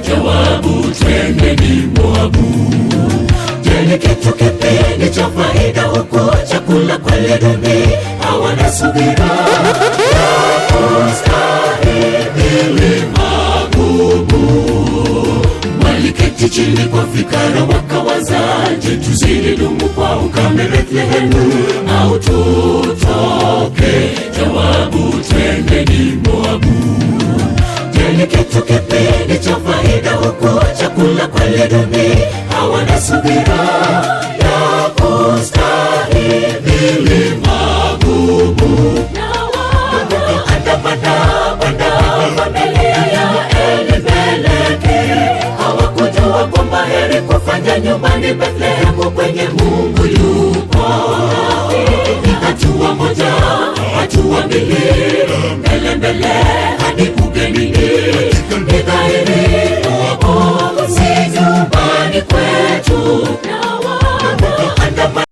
jawabu twendeni Moabu. Je, ni kitu kipi ni cha faida huko? Chakula kweli duni, hawana subira ya kustahimili magumu. Waliketi chini kwa fikara wakawaza, je, tuzidi dumu kwa ukame Bethlehemu au tutoke? Jawabu twendeni Moabu. Je, ni kitu kipi ni cha faida huko? Chakula kweli duni, hawana subira ya kustahimili magumu. Andamana familia ya Elimeleki, hawakujua kwamba heri kufanya nyumbani Bethlehemu kwenye Mungu yupo. Hatua moja, hatua mbili,